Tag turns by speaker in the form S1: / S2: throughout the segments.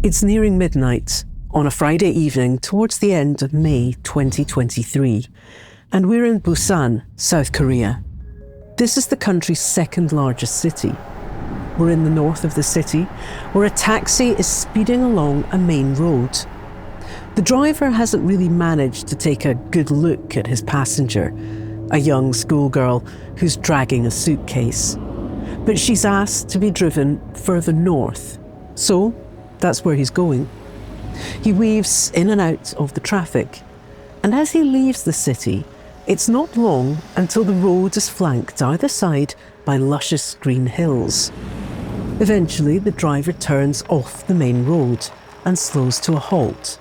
S1: It's nearing midnight on a Friday evening towards the end of May 2023, and we're in Busan, South Korea. This is the country's second largest city. We're in the north of the city, where a taxi is speeding along a main road. The driver hasn't really managed to take a good look at his passenger, a young schoolgirl who's dragging a suitcase. But she's asked to be driven further north, so that's where he's going. He weaves in and out of the traffic, and as he leaves the city, it's not long until the road is flanked either side by luscious green hills. Eventually, the driver turns off the main road and slows to a halt.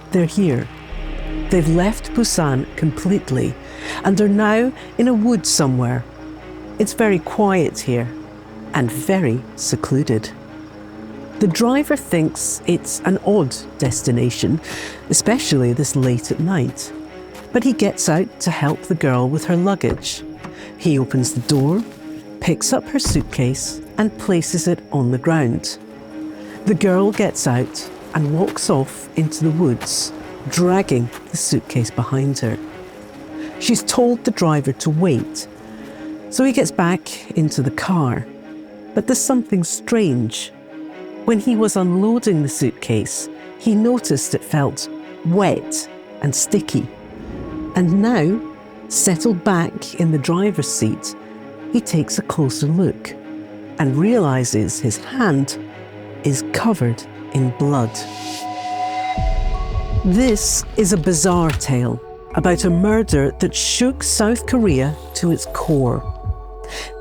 S1: They're here. They've left Busan completely and are now in a wood somewhere. It's very quiet here and very secluded. The driver thinks it's an odd destination, especially this late at night. But he gets out to help the girl with her luggage. He opens the door, picks up her suitcase and places it on the ground. The girl gets out and walks off into the woods, dragging the suitcase behind her. She's told the driver to wait, so he gets back into the car. But there's something strange. When he was unloading the suitcase, he noticed it felt wet and sticky. And now, settled back in the driver's seat, he takes a closer look and realizes his hand is covered in blood. This is a bizarre tale about a murder that shook South Korea to its core.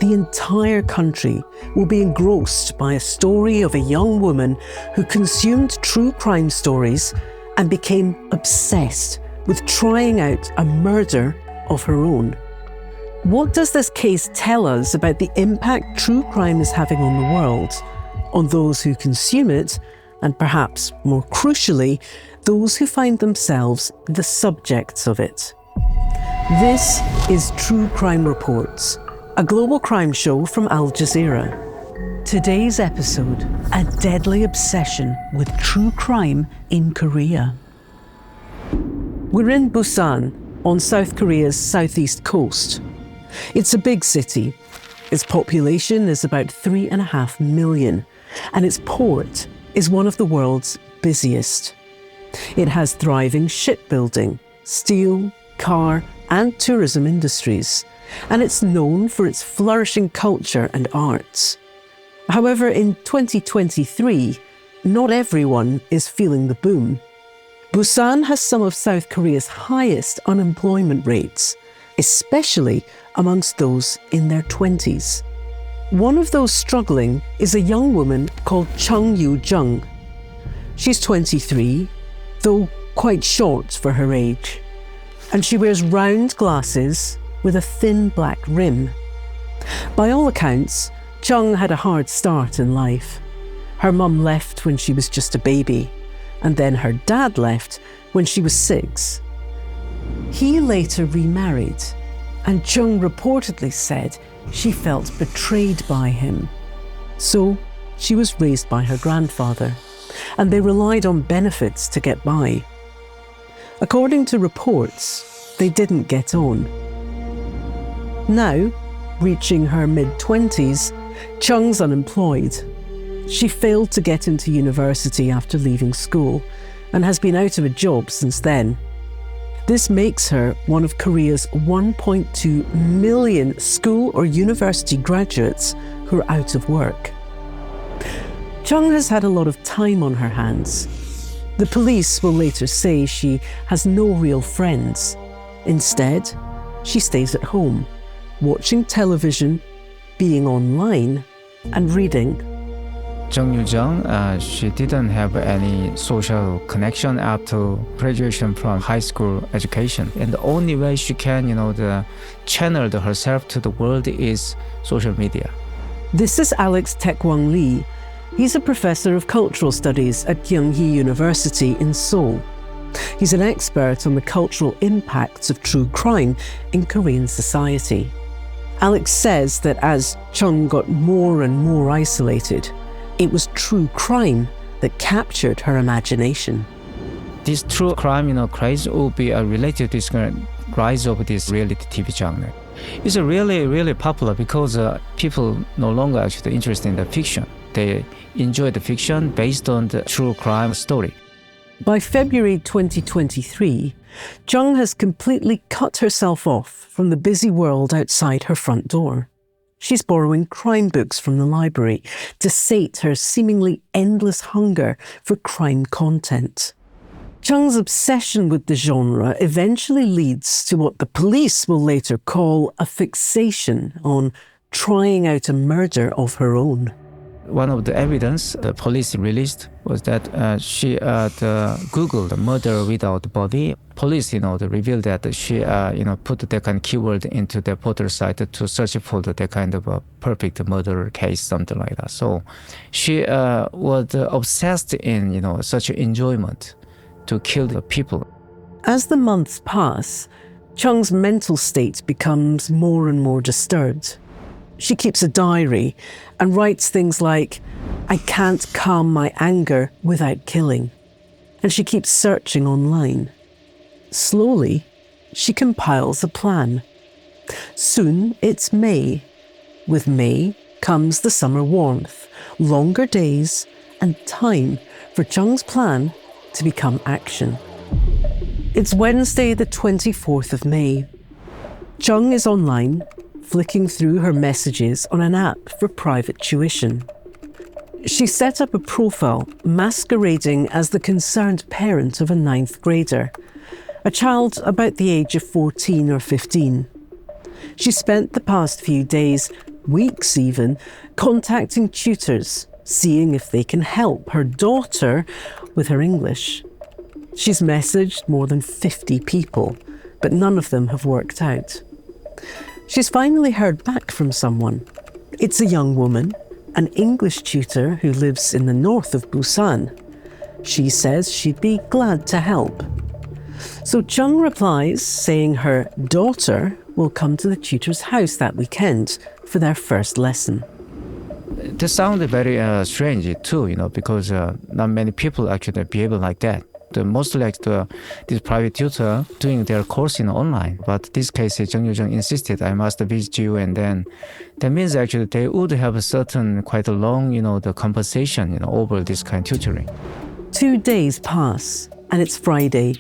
S1: The entire country will be engrossed by a story of a young woman who consumed true crime stories and became obsessed with trying out a murder of her own. What does this case tell us about the impact true crime is having on the world, on those who consume it, and perhaps more crucially, those who find themselves the subjects of it? This is True Crime Reports, a global crime show from Al Jazeera. Today's episode, a deadly obsession with true crime in Korea. We're in Busan, on South Korea's southeast coast. It's a big city. Its population is about 3.5 million, and its port is one of the world's busiest. It has thriving shipbuilding, steel, car, and tourism industries, and it's known for its flourishing culture and arts. However, in 2023, not everyone is feeling the boom. Busan has some of South Korea's highest unemployment rates, especially amongst those in their 20s. One of those struggling is a young woman called Chung Yoo-jung. She's 23, though quite short for her age, and she wears round glasses with a thin black rim. By all accounts, Chung had a hard start in life. Her mum left when she was just a baby, and then her dad left when she was 6. He later remarried, and Chung reportedly said she felt betrayed by him. So she was raised by her grandfather, and they relied on benefits to get by. According to reports, they didn't get on. Now, reaching her mid-20s, Chung's unemployed. She failed to get into university after leaving school and has been out of a job since then. This makes her one of Korea's 1.2 million school or university graduates who are out of work. Chung has had a lot of time on her hands. The police will later say she has no real friends. Instead, she stays at home, watching television, being online, and reading.
S2: Chung Yoo-jung, she didn't have any social connection after graduation from high school education. And the only way she can, channel herself to the world is social media.
S1: This is Taek-Gwang Lee. He's a professor of cultural studies at Kyong Hee University in Seoul. He's an expert on the cultural impacts of true crime in Korean society. Alex says that as Chung got more and more isolated, it was true crime that captured her imagination.
S2: This true crime, craze will be related to this rise of this reality TV genre. It's really, really popular because people no longer actually interested in the fiction. They enjoy the fiction based on the true crime story.
S1: By February 2023, Jung has completely cut herself off from the busy world outside her front door. She's borrowing crime books from the library to sate her seemingly endless hunger for crime content. Jung's obsession with the genre eventually leads to what the police will later call a fixation on trying out a murder of her own.
S2: One of the evidence the police released was that she Googled murder without body. Police, they revealed that she, put that kind of keyword into the portal site to search for that kind of a perfect murder case, something like that. So she was obsessed in, such enjoyment to kill the people.
S1: As the months pass, Chung's mental state becomes more and more disturbed. She keeps a diary and writes things like, "I can't calm my anger without killing." And she keeps searching online. Slowly, she compiles a plan. Soon it's May. With May comes the summer warmth, longer days, and time for Chung's plan to become action. It's Wednesday, the 24th of May. Chung is online, flicking through her messages on an app for private tuition. She set up a profile masquerading as the concerned parent of a 9th grader, a child about the age of 14 or 15. She spent the past few days, weeks even, contacting tutors, seeing if they can help her daughter with her English. She's messaged more than 50 people, but none of them have worked out. She's finally heard back from someone. It's a young woman, an English tutor who lives in the north of Busan. She says she'd be glad to help. So Chung replies saying her daughter will come to the tutor's house that weekend for their first lesson.
S2: This sounded very strange too, because not many people actually behave like that. Mostly like this private tutor doing their course online. But this case, Jung Yoo-jung insisted, "I must visit you," and then that means actually they would have a certain quite a long, the conversation, over this kind of tutoring.
S1: 2 days pass, and it's Friday.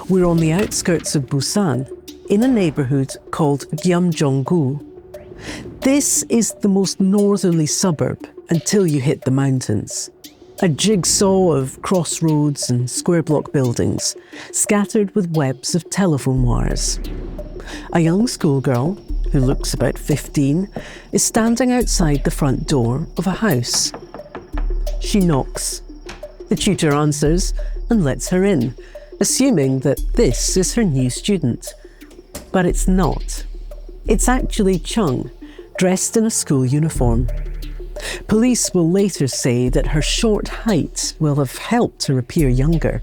S1: We're on the outskirts of Busan, in a neighborhood called Gyeomjong-gu. This is the most northerly suburb until you hit the mountains. A jigsaw of crossroads and square block buildings, scattered with webs of telephone wires. A young schoolgirl, who looks about 15, is standing outside the front door of a house. She knocks. The tutor answers and lets her in, assuming that this is her new student. But it's not. It's actually Chung, dressed in a school uniform. Police will later say that her short height will have helped her appear younger.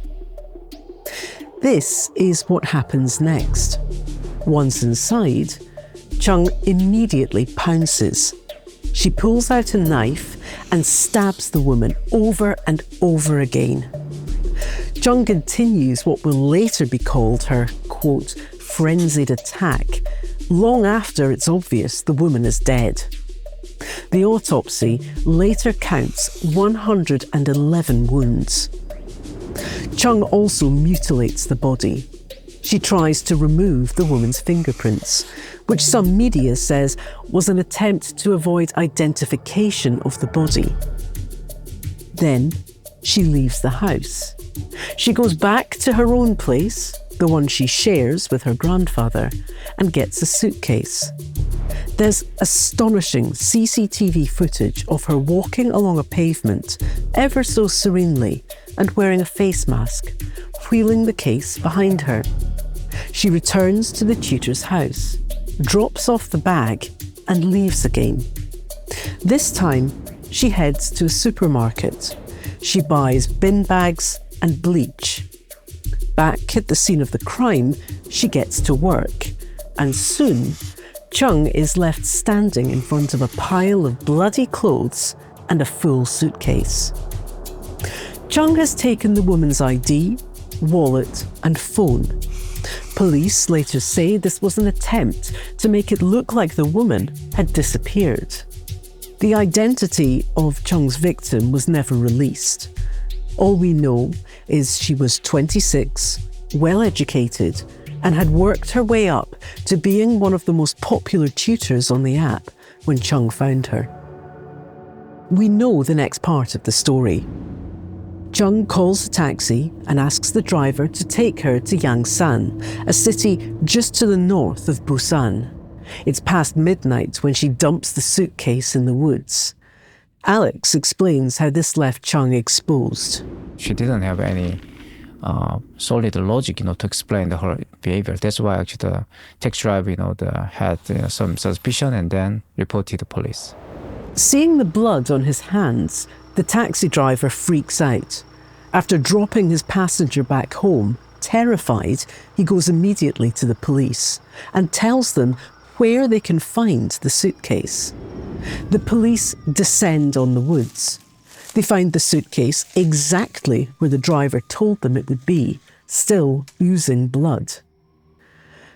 S1: This is what happens next. Once inside, Chung immediately pounces. She pulls out a knife and stabs the woman over and over again. Chung continues what will later be called her, quote, frenzied attack, long after it's obvious the woman is dead. The autopsy later counts 111 wounds. Chung also mutilates the body. She tries to remove the woman's fingerprints, which some media says was an attempt to avoid identification of the body. Then she leaves the house. She goes back to her own place, the one she shares with her grandfather, and gets a suitcase. There's astonishing CCTV footage of her walking along a pavement ever so serenely and wearing a face mask, wheeling the case behind her. She returns to the tutor's house, drops off the bag and leaves again. This time, she heads to a supermarket. She buys bin bags and bleach. Back at the scene of the crime, she gets to work, and soon, Chung is left standing in front of a pile of bloody clothes and a full suitcase. Chung has taken the woman's ID, wallet, and phone. Police later say this was an attempt to make it look like the woman had disappeared. The identity of Chung's victim was never released. All we know is she was 26, well-educated, and had worked her way up to being one of the most popular tutors on the app when Chung found her. We know the next part of the story. Chung calls a taxi and asks the driver to take her to Yangsan, a city just to the north of Busan. It's past midnight when she dumps the suitcase in the woods. Alex explains how this left Chung exposed.
S2: She didn't have any solid logic, to explain her behavior. That's why actually the taxi driver, had some suspicion and then reported the police.
S1: Seeing the blood on his hands, the taxi driver freaks out. After dropping his passenger back home, terrified, he goes immediately to the police and tells them where they can find the suitcase. The police descend on the woods. They find the suitcase exactly where the driver told them it would be, still oozing blood.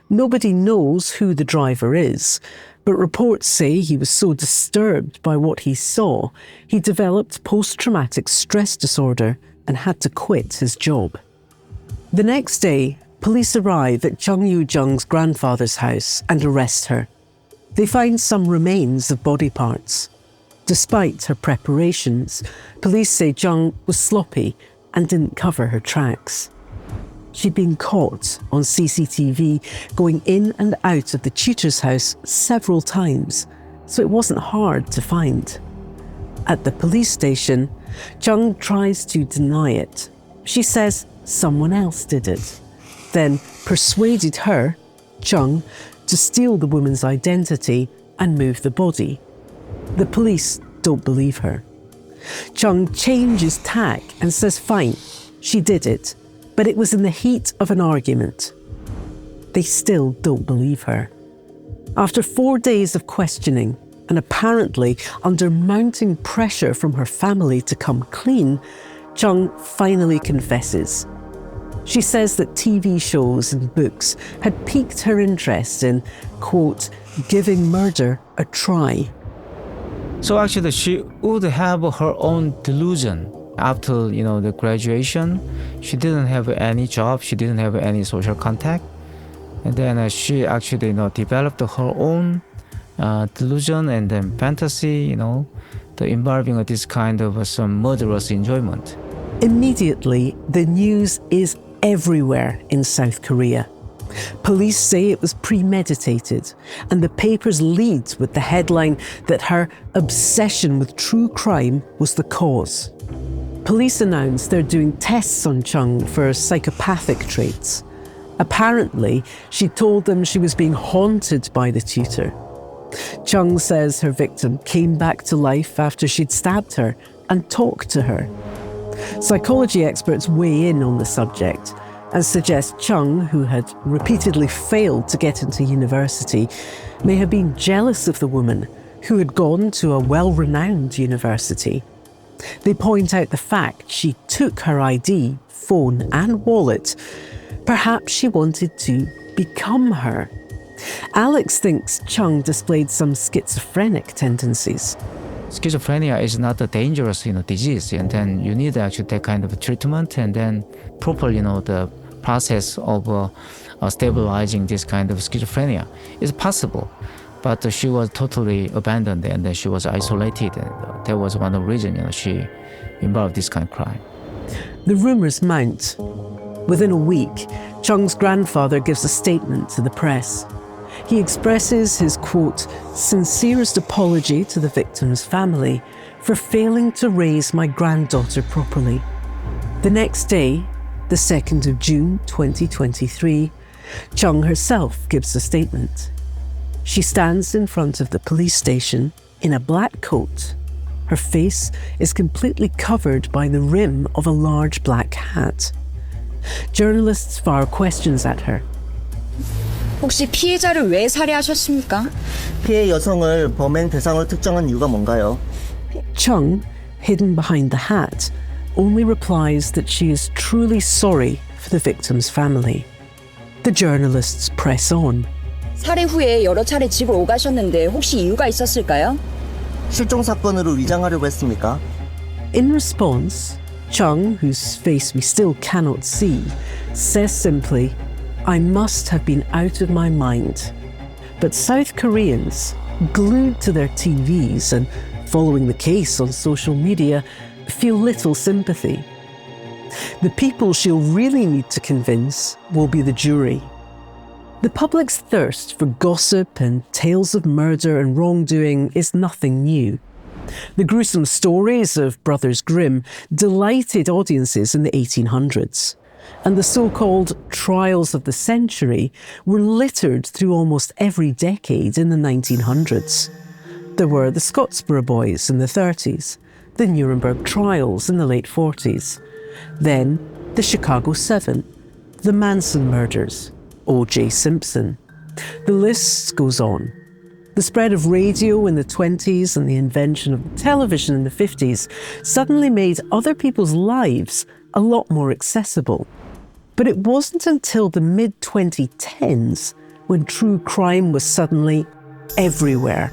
S1: Nobody knows who the driver is, but reports say he was so disturbed by what he saw, he developed post-traumatic stress disorder and had to quit his job. The next day, police arrive at Chung Yoo-jung's grandfather's house and arrest her. They find some remains of body parts. Despite her preparations, police say Chung was sloppy and didn't cover her tracks. She'd been caught on CCTV going in and out of the tutor's house several times, so it wasn't hard to find. At the police station, Chung tries to deny it. She says someone else did it, then persuaded her, Chung, to steal the woman's identity and move the body. The police don't believe her. Chung changes tack and says fine, she did it, but it was in the heat of an argument. They still don't believe her. After 4 days of questioning, and apparently under mounting pressure from her family to come clean, Chung finally confesses. She says that TV shows and books had piqued her interest in, quote, giving murder a try.
S2: So actually she would have her own delusion. After, the graduation, she didn't have any job, she didn't have any social contact. And then she actually, developed her own delusion and then fantasy, the involving this kind of some murderous enjoyment.
S1: Immediately, the news is everywhere in South Korea. Police say it was premeditated, and the papers lead with the headline that her obsession with true crime was the cause. Police announced they're doing tests on Chung for psychopathic traits. Apparently, she told them she was being haunted by the tutor. Chung says her victim came back to life after she'd stabbed her and talked to her. Psychology experts weigh in on the subject and suggest Chung, who had repeatedly failed to get into university, may have been jealous of the woman who had gone to a well-renowned university. They point out the fact she took her ID, phone and wallet. Perhaps she wanted to become her. Alex thinks Chung displayed some schizophrenic tendencies.
S2: Schizophrenia is not a dangerous, disease, and then you need actually that kind of treatment and then proper, the process of stabilizing this kind of schizophrenia is possible. But she was totally abandoned and then she was isolated, and that was one of the reasons, she involved this kind of crime.
S1: The rumours mount. Within a week, Chung's grandfather gives a statement to the press. He expresses his, quote, sincerest apology to the victim's family for failing to raise my granddaughter properly. The next day, the 2nd of June 2023, Chung herself gives a statement. She stands in front of the police station in a black coat. Her face is completely covered by the rim of a large black hat. Journalists fire questions at her.
S3: 혹시 피해자를 왜 살해하셨습니까?
S4: 피해 여성을 범행 대상으로 특정한 이유가 뭔가요?
S1: Chung, hidden behind the hat, only replies that she is truly sorry for the victim's family. The journalists press on.
S3: 살해 후에 여러 차례 집을 오가셨는데 혹시 이유가 있었을까요?
S4: 실종 사건으로 위장하려고 했습니까?
S1: In response, Chung, whose face we still cannot see, says simply, "I must have been out of my mind." But South Koreans, glued to their TVs and following the case on social media, feel little sympathy. The people she'll really need to convince will be the jury. The public's thirst for gossip and tales of murder and wrongdoing is nothing new. The gruesome stories of Brothers Grimm delighted audiences in the 1800s, and the so-called trials of the century were littered through almost every decade in the 1900s. There were the Scottsboro Boys in the 30s, the Nuremberg trials in the late 40s, then the Chicago 7, the Manson murders, O.J. Simpson. The list goes on. The spread of radio in the 20s and the invention of television in the 50s suddenly made other people's lives a lot more accessible. But it wasn't until the mid-2010s when true crime was suddenly everywhere.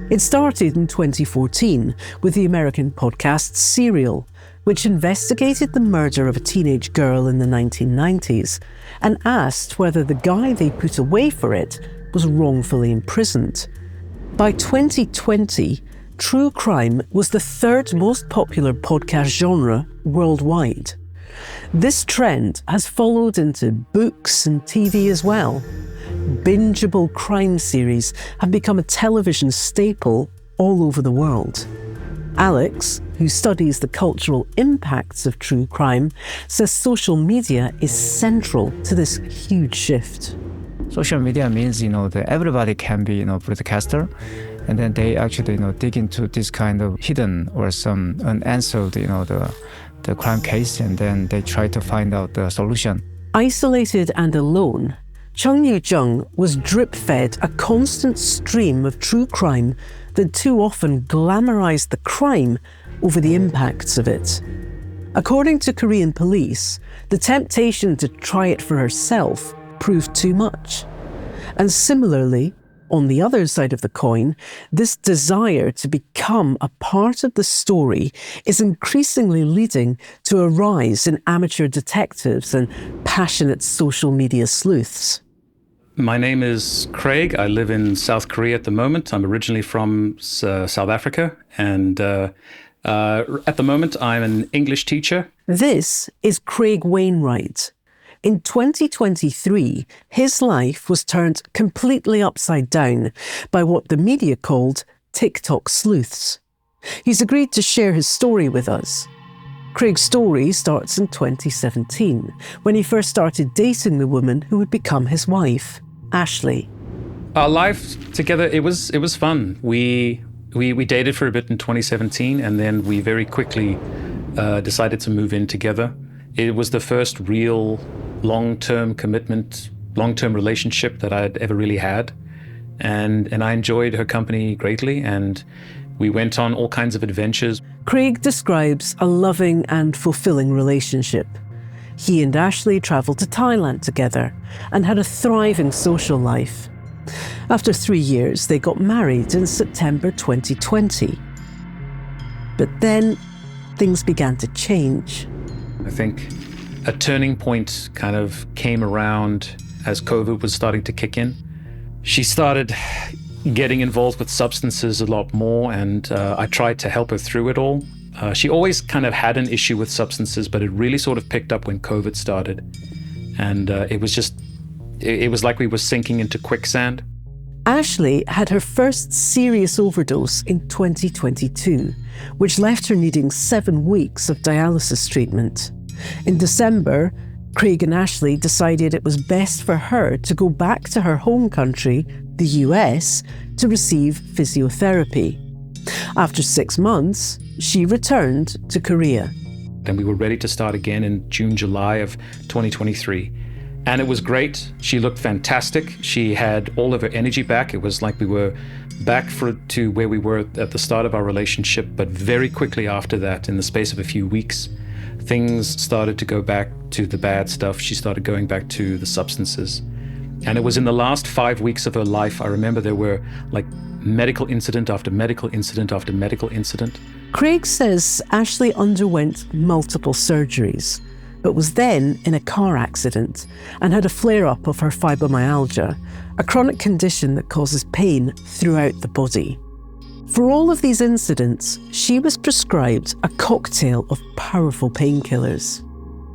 S1: It started in 2014 with the American podcast Serial, which investigated the murder of a teenage girl in the 1990s and asked whether the guy they put away for it was wrongfully imprisoned. By 2020, true crime was the third most popular podcast genre worldwide. This trend has followed into books and TV as well. Bingeable crime series have become a television staple all over the world. Alex, who studies the cultural impacts of true crime, says social media is central to this huge shift.
S2: Social media means, that everybody can be, broadcaster, and then they actually, dig into this kind of hidden or some unanswered, the crime case, and then they try to find out the solution.
S1: Isolated and alone, Chung Yoo-jung was drip-fed a constant stream of true crime that too often glamorized the crime over the impacts of it. According to Korean police, the temptation to try it for herself proved too much. And similarly, on the other side of the coin, this desire to become a part of the story is increasingly leading to a rise in amateur detectives and passionate social media sleuths.
S5: My name is Craig. I live in South Korea at the moment. I'm originally from South Africa, and at the moment I'm an English teacher.
S1: This is Craig Wainwright. In 2023, his life was turned completely upside down by what the media called TikTok sleuths. He's agreed to share his story with us. Craig's story starts in 2017, when he first started dating the woman who would become his wife, Ashley.
S5: Our life together, it was fun. We dated for a bit in 2017, and then we very quickly decided to move in together. It was the first real long-term commitment, long-term relationship that I'd ever really had. And I enjoyed her company greatly, and we went on all kinds of adventures.
S1: Craig describes a loving and fulfilling relationship. He and Ashley travelled to Thailand together and had a thriving social life. After 3 years, they got married in September 2020. But then things began to change.
S5: I think a turning point kind of came around as COVID was starting to kick in. She started getting involved with substances a lot more, and I tried to help her through it all. She always kind of had an issue with substances, but it really sort of picked up when COVID started. And it was like we were sinking into quicksand.
S1: Ashley had her first serious overdose in 2022, which left her needing 7 weeks of dialysis treatment. In December, Craig and Ashley decided it was best for her to go back to her home country, the US, to receive physiotherapy. After 6 months, she returned to Korea.
S5: And we were ready to start again in June, July of 2023. And it was great. She looked fantastic. She had all of her energy back. It was like we were back to where we were at the start of our relationship. But very quickly after that, in the space of a few weeks, things started to go back to the bad stuff. She started going back to the substances. And it was in the last 5 weeks of her life, I remember there were like medical incident after medical incident after medical incident.
S1: Craig says Ashley underwent multiple surgeries, but was then in a car accident and had a flare-up of her fibromyalgia, a chronic condition that causes pain throughout the body. For all of these incidents, she was prescribed a cocktail of powerful painkillers.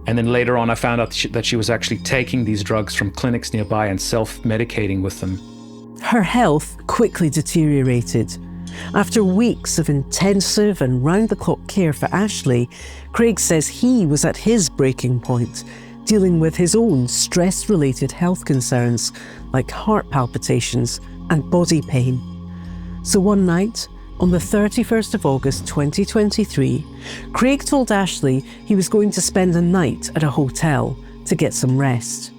S5: And then later on, I found out that she was actually taking these drugs from clinics nearby and self-medicating with them.
S1: Her health quickly deteriorated. After weeks of intensive and round-the-clock care for Ashley, Craig says he was at his breaking point, dealing with his own stress-related health concerns like heart palpitations and body pain. So one night, on the 31st of August 2023, Craig told Ashley he was going to spend a night at a hotel to get some rest.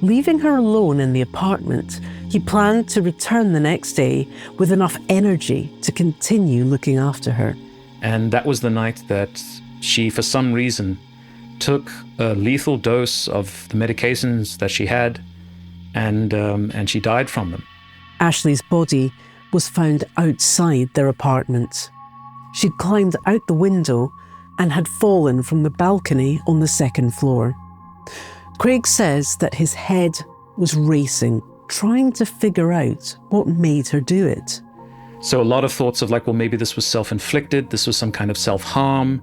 S1: Leaving her alone in the apartment, he planned to return the next day with enough energy to continue looking after her.
S5: And that was the night that she, for some reason, took a lethal dose of the medications that she had, and she died from them.
S1: Ashley's body was found outside their apartment. She'd climbed out the window and had fallen from the balcony on the second floor. Craig says that his head was racing, trying to figure out what made her do it.
S5: So a lot of thoughts of like, well, maybe this was self-inflicted, this was some kind of self-harm.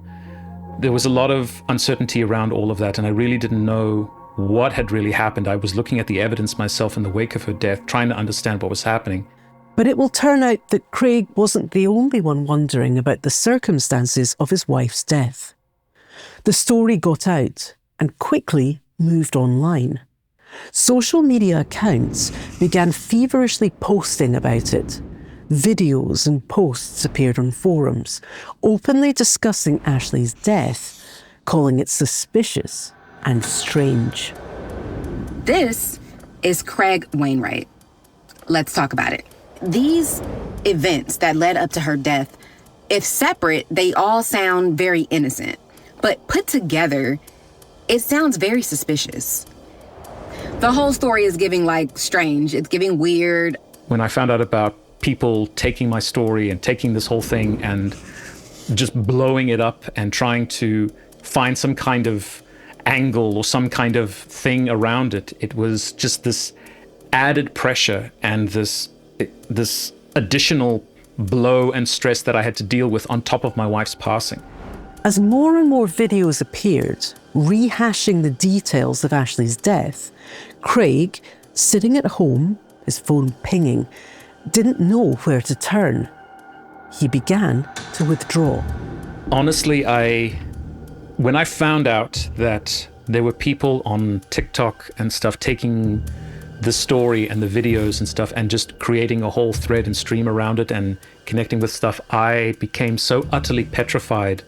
S5: There was a lot of uncertainty around all of that, and I really didn't know what had really happened. I was looking at the evidence myself in the wake of her death, trying to understand what was happening.
S1: But it will turn out that Craig wasn't the only one wondering about the circumstances of his wife's death. The story got out and quickly moved online. Social media accounts began feverishly posting about it. Videos and posts appeared on forums, openly discussing Ashley's death, calling it suspicious and strange.
S6: This is Craig Wainwright. Let's talk about it. These events that led up to her death, if separate, they all sound very innocent. But put together, it sounds very suspicious. The whole story is giving like strange. It's giving weird.
S5: When I found out about people taking my story and taking this whole thing and just blowing it up and trying to find some kind of angle or some kind of thing around it, it was just this added pressure and this additional blow and stress that I had to deal with on top of my wife's passing.
S1: As more and more videos appeared, rehashing the details of Ashley's death, Craig, sitting at home, his phone pinging, didn't know where to turn. He began to withdraw.
S5: Honestly, when I found out that there were people on TikTok and stuff taking the story and the videos and stuff and just creating a whole thread and stream around it and connecting with stuff, I became so utterly petrified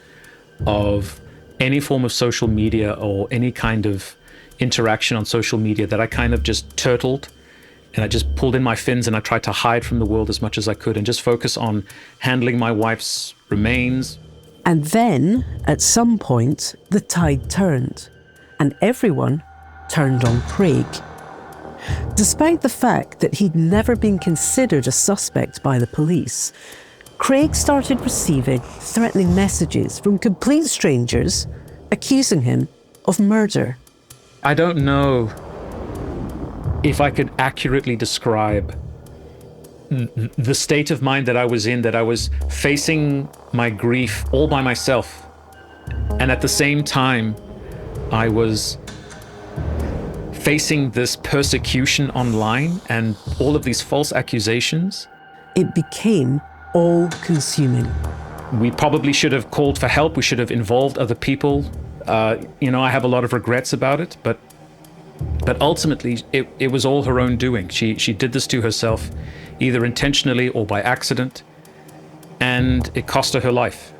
S5: of any form of social media or any kind of interaction on social media that I kind of just turtled and I just pulled in my fins and I tried to hide from the world as much as I could and just focus on handling my wife's remains.
S1: And then, at some point, the tide turned and everyone turned on Craig. Despite the fact that he'd never been considered a suspect by the police, Craig started receiving threatening messages from complete strangers accusing him of murder.
S5: I don't know if I could accurately describe the state of mind that I was in, that I was facing my grief all by myself. And at the same time, I was facing this persecution online and all of these false accusations.
S1: It became all-consuming.
S5: We probably should have called for help. We should have involved other people. I have a lot of regrets about it, but ultimately it was all her own doing. She did this to herself, either intentionally or by accident, and it cost her life.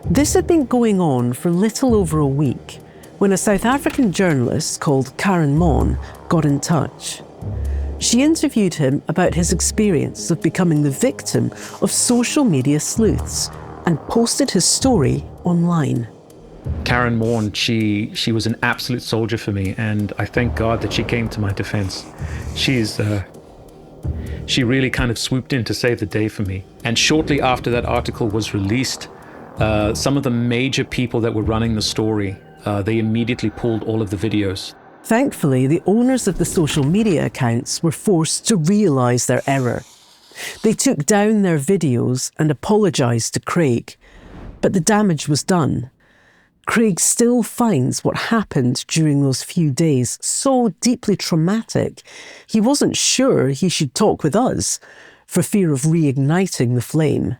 S1: This had been going on for little over a week, when a South African journalist called Karen Mon got in touch. She interviewed him about his experience of becoming the victim of social media sleuths and posted his story online.
S5: Karen Morn, she was an absolute soldier for me, and I thank God that she came to my defense. She really kind of swooped in to save the day for me. And shortly after that article was released, some of the major people that were running the story, they immediately pulled all of the videos.
S1: Thankfully, the owners of the social media accounts were forced to realise their error. They took down their videos and apologised to Craig, but the damage was done. Craig still finds what happened during those few days so deeply traumatic, he wasn't sure he should talk with us for fear of reigniting the flame.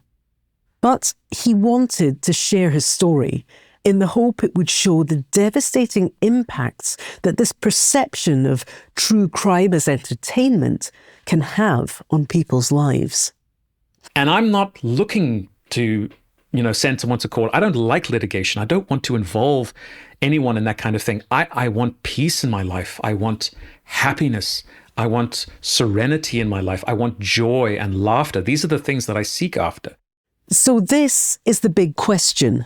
S1: But he wanted to share his story in the hope it would show the devastating impacts that this perception of true crime as entertainment can have on people's lives.
S5: And I'm not looking to send someone to court. I don't like litigation. I don't want to involve anyone in that kind of thing. I want peace in my life. I want happiness. I want serenity in my life. I want joy and laughter. These are the things that I seek after.
S1: So this is the big question.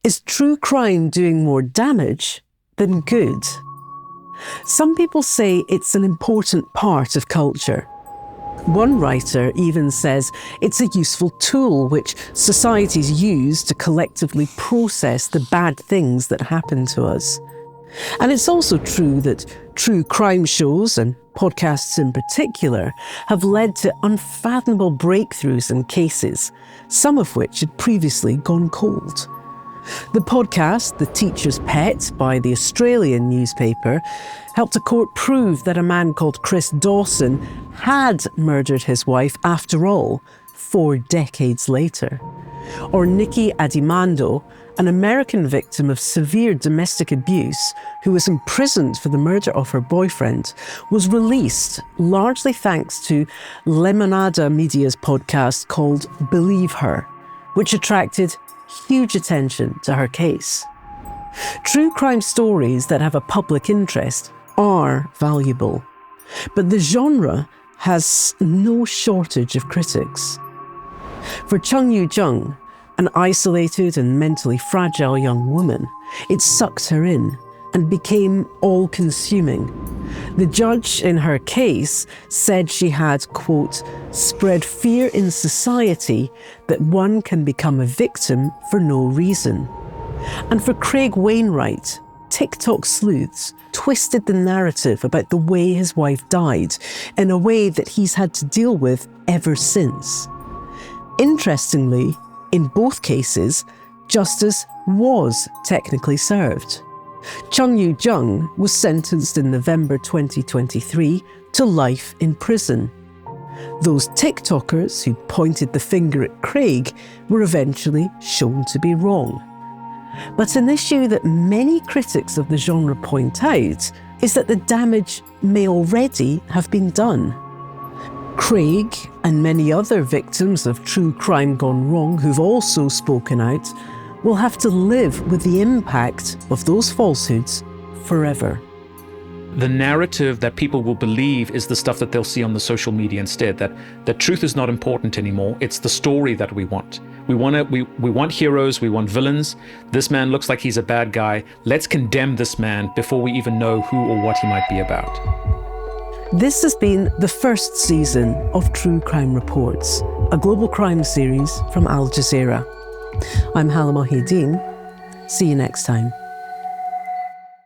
S1: Is true crime doing more damage than good? Some people say it's an important part of culture. One writer even says it's a useful tool which societies use to collectively process the bad things that happen to us. And it's also true that true crime shows, and podcasts in particular, have led to unfathomable breakthroughs in cases, some of which had previously gone cold. The podcast, The Teacher's Pet, by the Australian newspaper, helped a court prove that a man called Chris Dawson had murdered his wife after all, 4 decades later. Or Nikki Adimando, an American victim of severe domestic abuse who was imprisoned for the murder of her boyfriend, was released largely thanks to Lemonada Media's podcast called Believe Her, which attracted huge attention to her case. True crime stories that have a public interest are valuable, but the genre has no shortage of critics. For Chung Yoo-jung, an isolated and mentally fragile young woman, it sucked her in and became all-consuming. The judge in her case said she had, quote, spread fear in society that one can become a victim for no reason. And for Craig Wainwright, TikTok sleuths twisted the narrative about the way his wife died in a way that he's had to deal with ever since. Interestingly, in both cases, justice was technically served. Chung Yoo-jung was sentenced in November 2023 to life in prison. Those TikTokers who pointed the finger at Craig were eventually shown to be wrong. But an issue that many critics of the genre point out is that the damage may already have been done. Craig and many other victims of true crime gone wrong who've also spoken out will have to live with the impact of those falsehoods forever.
S5: The narrative that people will believe is the stuff that they'll see on the social media instead, that truth is not important anymore. It's the story that we want. We want heroes, we want villains. This man looks like he's a bad guy. Let's condemn this man before we even know who or what he might be about.
S1: This has been the first season of True Crime Reports, a global crime series from Al Jazeera. I'm Hala Mohideen. See you next time.